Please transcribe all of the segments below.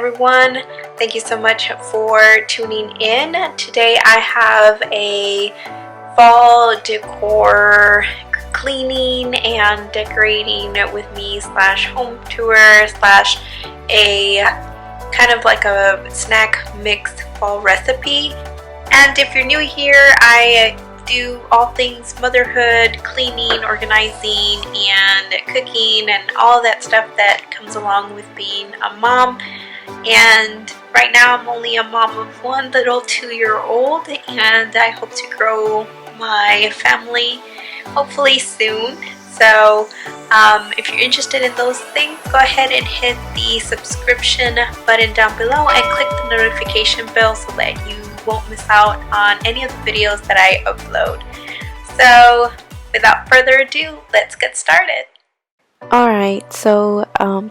everyone. Thank you so much for tuning in. Today I have a fall decor cleaning and decorating with me slash home tour slash a kind of like a snack mix fall recipe. And if you're new here, I do all things motherhood, cleaning, organizing, and cooking, and all that stuff that comes along with being a mom. And right now I'm only a mom of one little 2-year-old, and I hope to grow my family hopefully soon. So if you're interested in those things, go ahead and hit the subscription button down below and click the notification bell so that you won't miss out on any of the videos that I upload. So without further ado, let's get started. Alright, so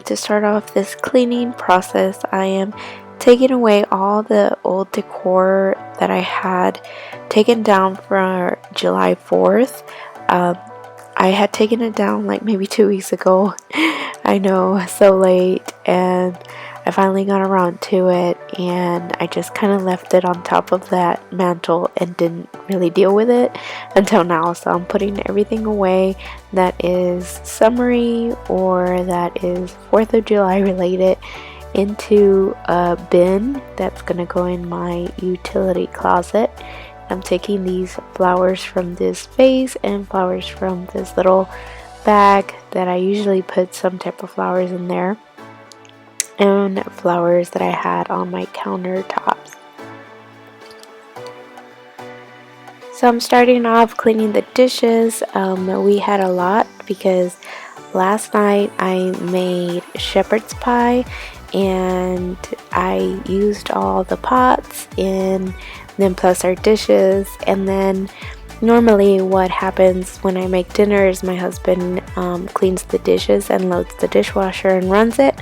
to start off this cleaning process, I am taking away all the old decor that I had taken down for July 4th. I had taken it down like maybe 2 weeks ago. I know, so late, and I finally got around to it, and I just kind of left it on top of that mantle and didn't really deal with it until now. So I'm putting everything away that is summery or that is 4th of July related into a bin that's gonna go in my utility closet. I'm taking these flowers from this vase and flowers from this little bag that I usually put some type of flowers in there, and flowers that I had on my countertops. So I'm starting off cleaning the dishes. We had a lot because last night I made shepherd's pie and I used all the pots and then plus our dishes. And then normally what happens when I make dinner is my husband cleans the dishes and loads the dishwasher and runs it.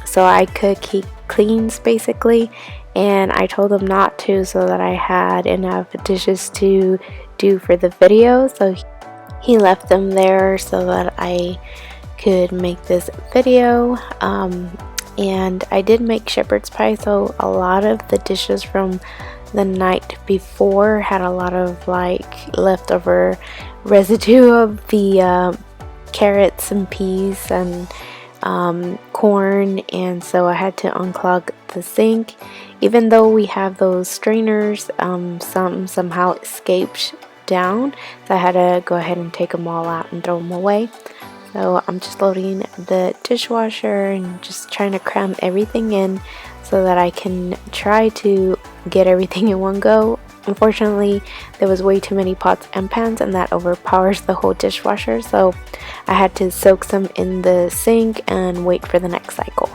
So I could keep cleans basically, and I told him not to so that I had enough dishes to do for the video. So he left them there so that I could make this video. And I did make shepherd's pie, so a lot of the dishes from the night before had a lot of like leftover residue of the carrots and peas and corn, and so I had to unclog the sink. Even though we have those strainers, some somehow escaped down, so I had to go ahead and take them all out and throw them away. So I'm just loading the dishwasher and just trying to cram everything in so that I can try to get everything in one go. Unfortunately, there was way too many pots and pans, and that overpowers the whole dishwasher, so I had to soak some in the sink and wait for the next cycle.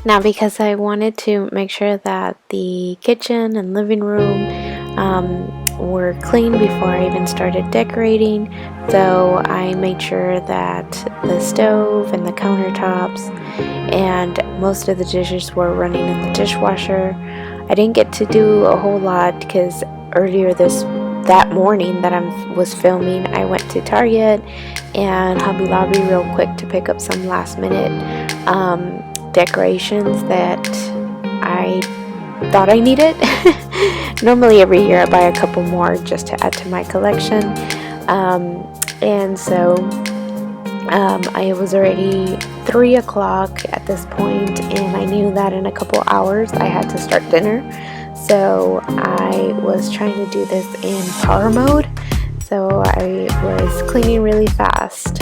Now, because I wanted to make sure that the kitchen and living room were clean before I even started decorating, so I made sure that the stove and the countertops and most of the dishes were running in the dishwasher. I didn't get to do a whole lot because earlier that morning that I was filming, I went to Target and Hobby Lobby real quick to pick up some last minute decorations that I thought I needed. Normally every year I buy a couple more just to add to my collection, and so it was already 3 o'clock at this point, and I knew that in a couple hours I had to start dinner. So I was trying to do this in power mode, so I was cleaning really fast.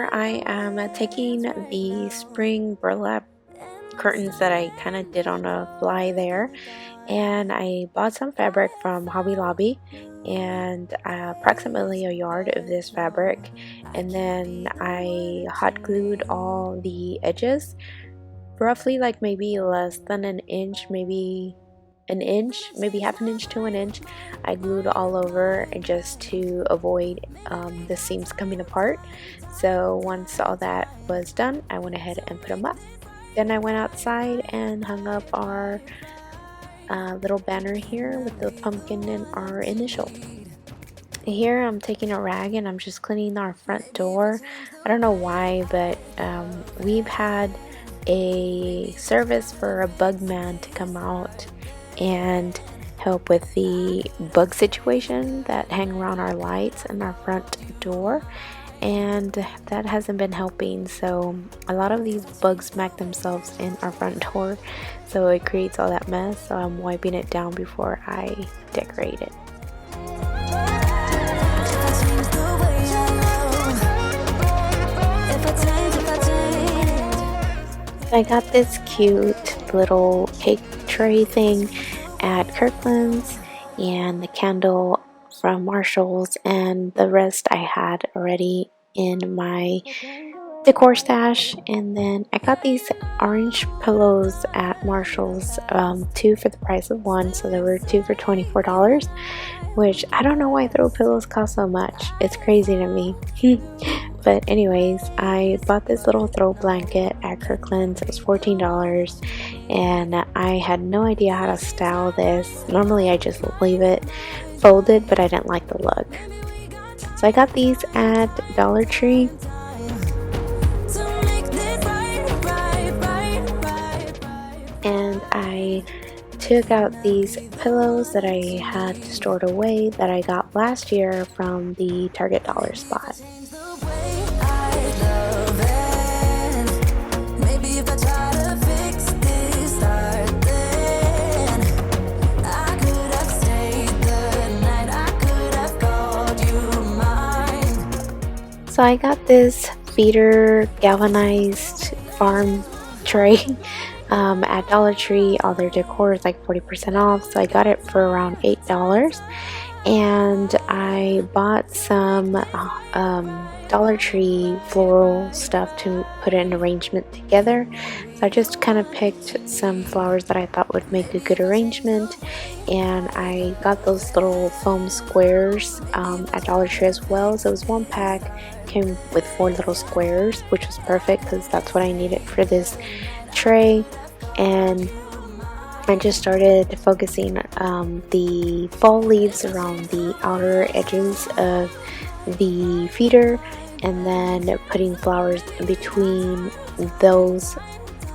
here I am taking the spring burlap curtains that I kind of did on a fly there, and I bought some fabric from Hobby Lobby, and approximately a yard of this fabric, and then I hot glued all the edges, roughly like maybe less than an inch, maybe an inch, maybe half an inch to an inch. I glued all over just to avoid the seams coming apart. So once all that was done, I went ahead and put them up. Then I went outside and hung up our little banner here with the pumpkin and our initial. Here I'm taking a rag and I'm just cleaning our front door. I don't know why, but we've had a service for a bug man to come out and help with the bug situation that hang around our lights and our front door, and that hasn't been helping. So a lot of these bugs smack themselves in our front door, so it creates all that mess. So I'm wiping it down before I decorate it. I got this cute little cake tray thing at Kirkland's, and the candle from Marshall's, and the rest I had already in my decor stash. And then I got these orange pillows at Marshall's, 2 for the price of 1, so there were 2 for $24, which I don't know why throw pillows cost so much. It's crazy to me. But anyways, I bought this little throw blanket at Kirkland's. It was $14, and I had no idea how to style this. Normally I just leave it folded, but I didn't like the look. So I got these at Dollar Tree. And I took out these pillows that I had stored away that I got last year from the Target dollar spot. So I got this feeder galvanized farm tray at Dollar Tree. All their decor is like 40% off, so I got it for around $8. And I bought some Dollar Tree floral stuff to put an arrangement together. So I just kind of picked some flowers that I thought would make a good arrangement, and I got those little foam squares at Dollar Tree as well. So it was one pack, came with 4 little squares, which was perfect because that's what I needed for this tray. And I just started focusing the fall leaves around the outer edges of the feeder, and then putting flowers in between those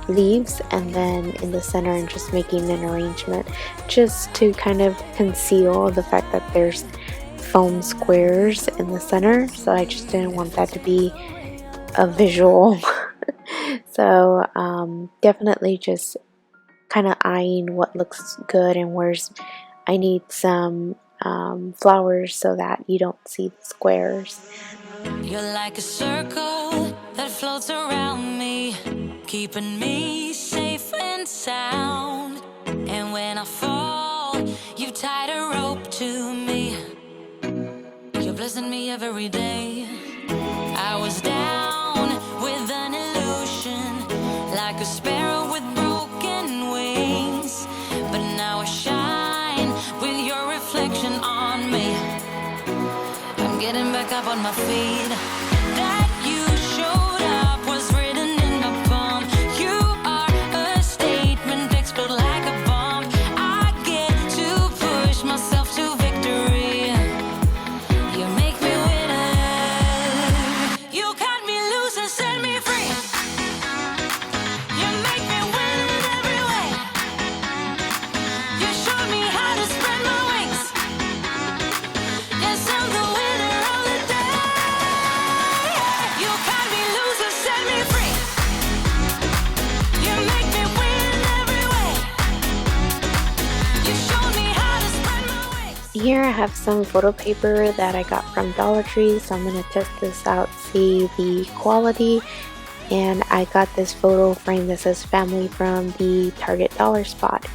leaves, and then in the center, and just making an arrangement just to kind of conceal the fact that there's foam squares in the center. So I just didn't want that to be a visual. So definitely just kind of eyeing what looks good and where's I need some flowers so that you don't see the squares. You're like a circle that floats around me, keeping me safe and sound. And when I fall, you tied a rope to me. You're blessing me every day. I was down with an illusion, like a sparrow with broken wings, but now I shine with your reflection on me. I'm getting back up on my feet. That you showed up was written in my palm. You are a statement, explode like a bomb. I get to push myself to victory. You make me winner. You cut me loose and set me free. You make me win in every way. You showed me how to spread my wings. Yes, I'm the winner of the day. Here I have some photo paper that I got from Dollar Tree, so I'm going to test this out, see the quality. And I got this photo frame that says family from the Target dollar spot.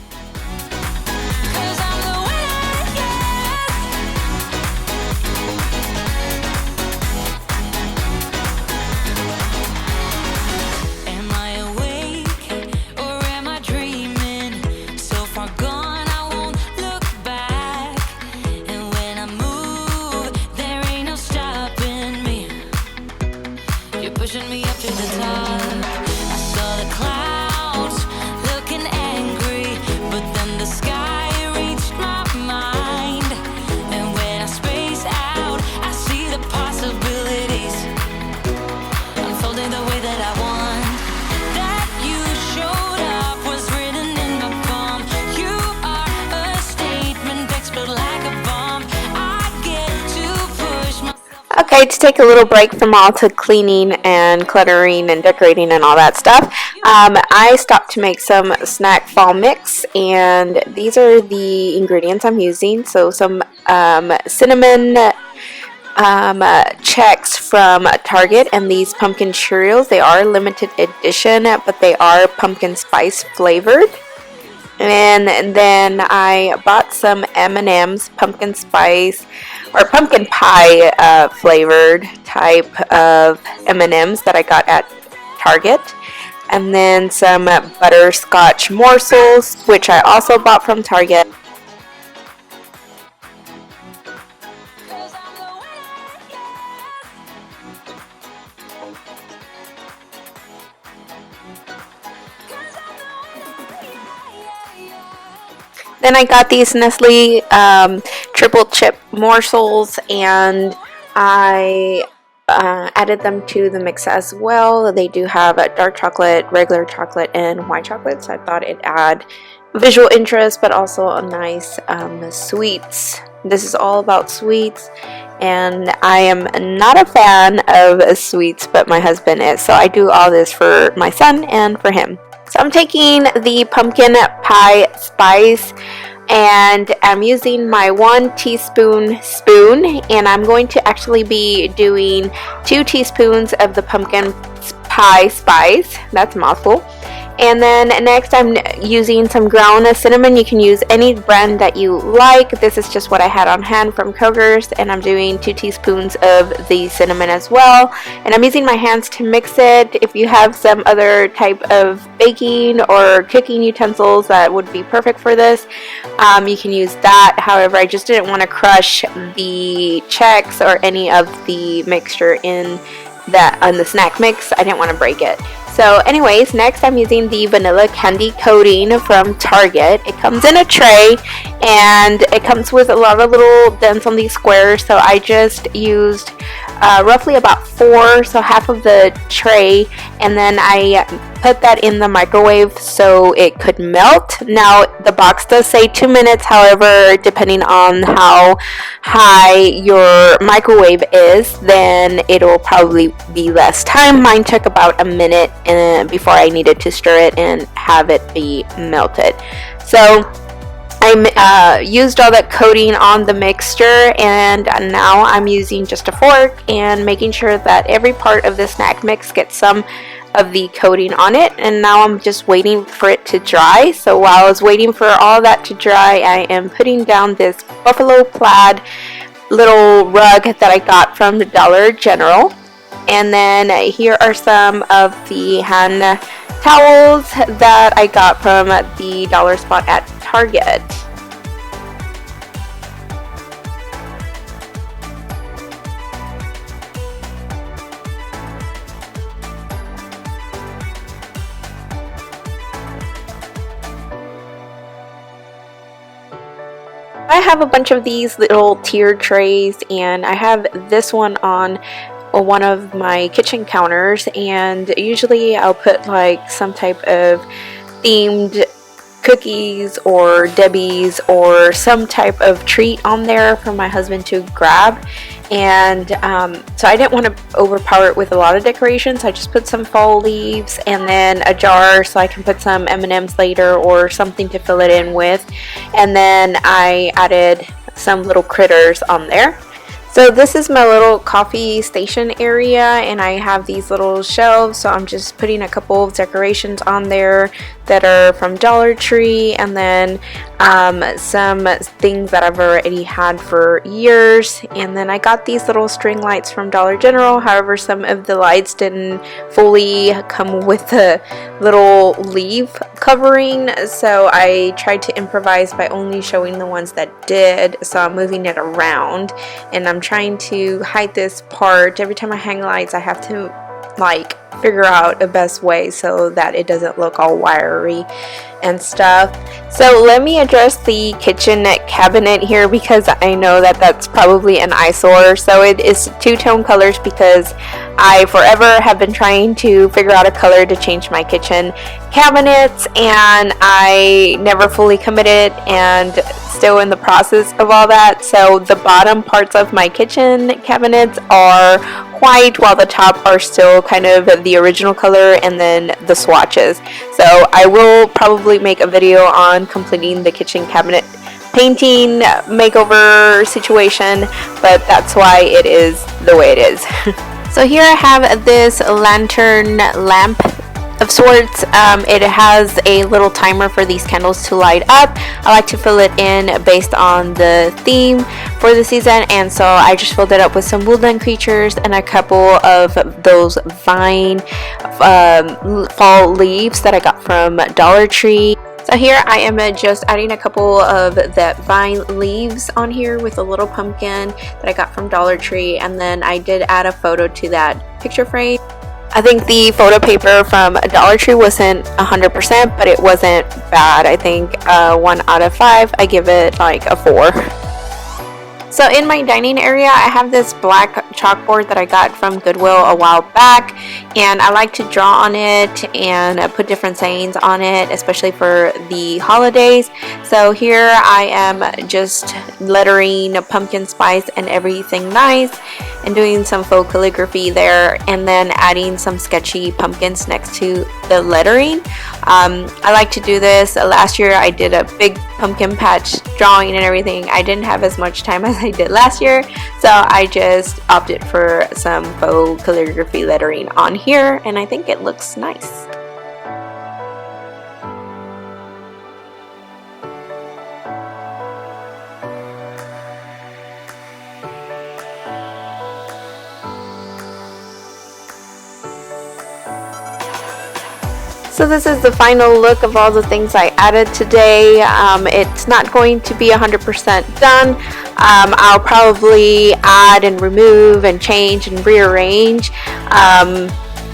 Pushing me up to the top. I saw the clouds looking angry, but then the sky reached my mind. And when I space out, I see the possibilities unfolding the way that I want. That you showed up was written in my palm. You are a statement, explode like a bomb. I get to push my. Okay, to take a little break from all the cleaning and cluttering and decorating and all that stuff, I stopped to make some snack fall mix, and these are the ingredients I'm using. So some cinnamon checks from Target, and these pumpkin Cheerios. They are limited edition, but they are pumpkin spice flavored. And then I bought some M&M's pumpkin spice or pumpkin pie flavored type of M&M's that I got at Target. And then some butterscotch morsels, which I also bought from Target. Then I got these Nestle triple chip morsels, and I added them to the mix as well. They do have a dark chocolate, regular chocolate, and white chocolate, so I thought it'd add visual interest, but also a nice sweets. This is all about sweets, and I am not a fan of sweets, but my husband is, so I do all this for my son and for him. So I'm taking the pumpkin pie spice, and I'm using my 1 teaspoon spoon, and I'm going to actually be doing 2 teaspoons of the pumpkin pie spice. That's a mouthful. And then next I'm using some ground cinnamon. You can use any brand that you like. This is just what I had on hand from Kroger's, and I'm doing 2 teaspoons of the cinnamon as well. And I'm using my hands to mix it. If you have some other type of baking or cooking utensils that would be perfect for this, you can use that. However, I just didn't want to crush the checks or any of the mixture in the snack mix. I didn't want to break it. So anyways, next I'm using the vanilla candy coating from Target. It comes in a tray, and it comes with a lot of little dents on these squares, so I just used roughly about 4, so half of the tray, and then I put that in the microwave so it could melt. Now the box does say 2 minutes, however, depending on how high your microwave is, then it'll probably be less time. Mine took about a minute before I needed to stir it and have it be melted. So I used all that coating on the mixture, and now I'm using just a fork and making sure that every part of the snack mix gets some of the coating on it. And now I'm just waiting for it to dry. So while I was waiting for all that to dry, I am putting down this buffalo plaid little rug that I got from the Dollar General. And then here are some of the hand towels that I got from the dollar spot at Target. I have a bunch of these little tier trays, and I have this one on one of my kitchen counters, and usually I'll put like some type of themed cookies or Debbie's or some type of treat on there for my husband to grab. And so I didn't want to overpower it with a lot of decorations. I just put some fall leaves and then a jar so I can put some M&Ms later or something to fill it in with. And then I added some little critters on there. So this is my little coffee station area, and I have these little shelves, so I'm just putting a couple of decorations on there that are from Dollar Tree, and then some things that I've already had for years. And then I got these little string lights from Dollar General. However, some of the lights didn't fully come with the little leaf covering, so I tried to improvise by only showing the ones that did. So I'm moving it around, and I'm trying to hide this part. Every time I hang lights, I have to like figure out a best way so that it doesn't look all wiry and stuff. So let me address the kitchen cabinet here, because I know that that's probably an eyesore. So it is two-tone colors because I forever have been trying to figure out a color to change my kitchen cabinets, and I never fully committed, and still in the process of all that. So the bottom parts of my kitchen cabinets are white, while the top are still kind of the original color, and then the swatches. So I will probably make a video on completing the kitchen cabinet painting makeover situation, but that's why it is the way it is. So here I have this lantern lamp of sorts. It has a little timer for these candles to light up. I like to fill it in based on the theme for the season, and so I just filled it up with some woodland creatures and a couple of those vine fall leaves that I got from Dollar Tree. So here I am just adding a couple of the vine leaves on here with a little pumpkin that I got from Dollar Tree, and then I did add a photo to that picture frame. I think the photo paper from Dollar Tree wasn't 100%, but it wasn't bad. I think 1 out of 5. I give it like a 4. So in my dining area, I have this black chalkboard that I got from Goodwill a while back, and I like to draw on it and put different sayings on it, especially for the holidays. So here I am just lettering pumpkin spice and everything nice, and doing some faux calligraphy there, and then adding some sketchy pumpkins next to the lettering. I like to do this. Last year I did a big pumpkin patch drawing and everything. I didn't have as much time as I did last year, so I just opted for some faux calligraphy lettering on here, and I think it looks nice. So this is the final look of all the things I added today. It's not going to be 100% done. I'll probably add and remove and change and rearrange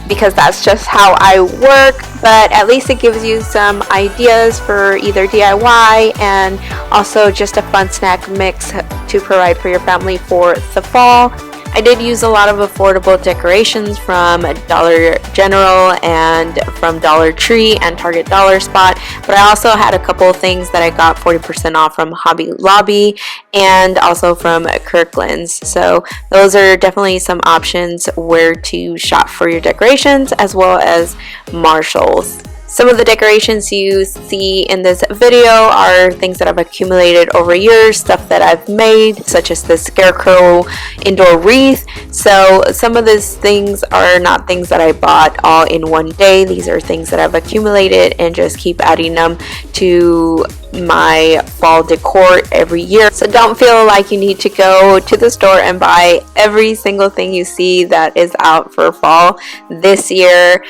because that's just how I work, but at least it gives you some ideas for either DIY and also just a fun snack mix to provide for your family for the fall. I did use a lot of affordable decorations from Dollar General and from Dollar Tree and Target Dollar Spot, but I also had a couple of things that I got 40% off from Hobby Lobby and also from Kirkland's. So those are definitely some options where to shop for your decorations, as well as Marshall's. Some of the decorations you see in this video are things that I've accumulated over years, stuff that I've made, such as the scarecrow indoor wreath. So some of these things are not things that I bought all in one day. These are things that I've accumulated and just keep adding them to my fall decor every year. So don't feel like you need to go to the store and buy every single thing you see that is out for fall this year.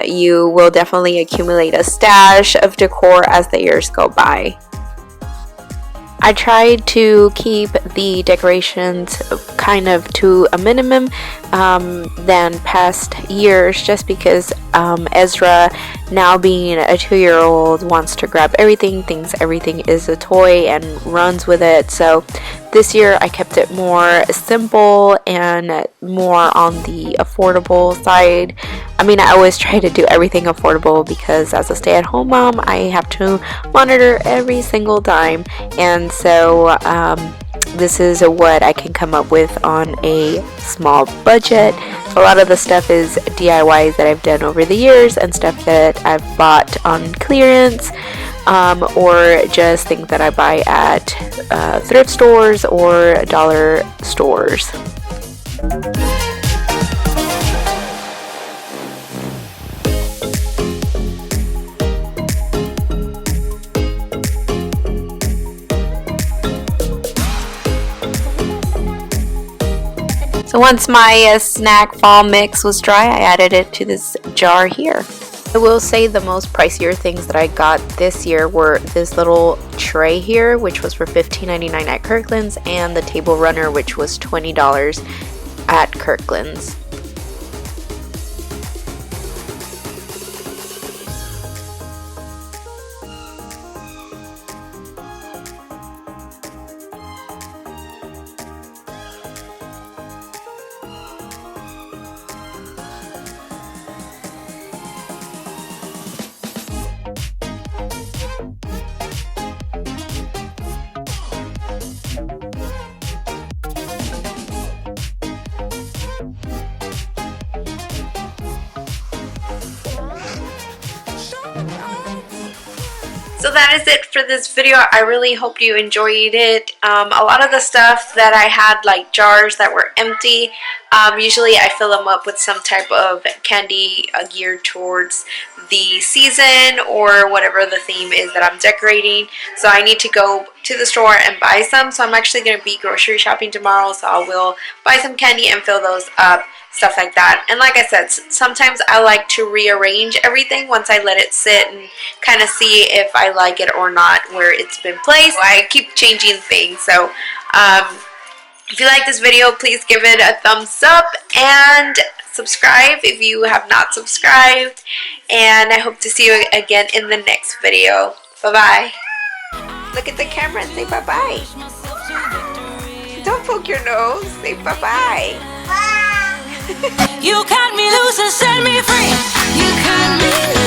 You will definitely accumulate a stash of decor as the years go by. I tried to keep the decorations kind of to a minimum than past years, just because Ezra, now being a 2-year-old, wants to grab everything, thinks everything is a toy and runs with it. So this year I kept it more simple and more on the affordable side. I mean, I always try to do everything affordable because as a stay-at-home mom, I have to monitor every single dime, and so this is what I can come up with on a small budget. A lot of the stuff is DIYs that I've done over the years and stuff that I've bought on clearance. or just things that I buy at thrift stores or dollar stores. So once my snack fall mix was dry, I added it to this jar here. I will say the most pricier things that I got this year were this little tray here, which was for $15.99 at Kirkland's, and the table runner, which was $20 at Kirkland's. So that is it for this video. I really hope you enjoyed it. A lot of the stuff that I had, like jars that were empty, usually I fill them up with some type of candy geared towards the season or whatever the theme is that I'm decorating. So I need to go to the store and buy some. So I'm actually going to be grocery shopping tomorrow, so I will buy some candy and fill those up. Stuff like that. And like I said, sometimes I like to rearrange everything once I let it sit and kind of see if I like it or not where it's been placed. I keep changing things. So if you like this video, please give it a thumbs up and subscribe if you have not subscribed. And I hope to see you again in the next video. Bye-bye. Look at the camera and say bye-bye. Don't poke your nose. Say bye-bye. You cut me loose and set me free. You cut me loose.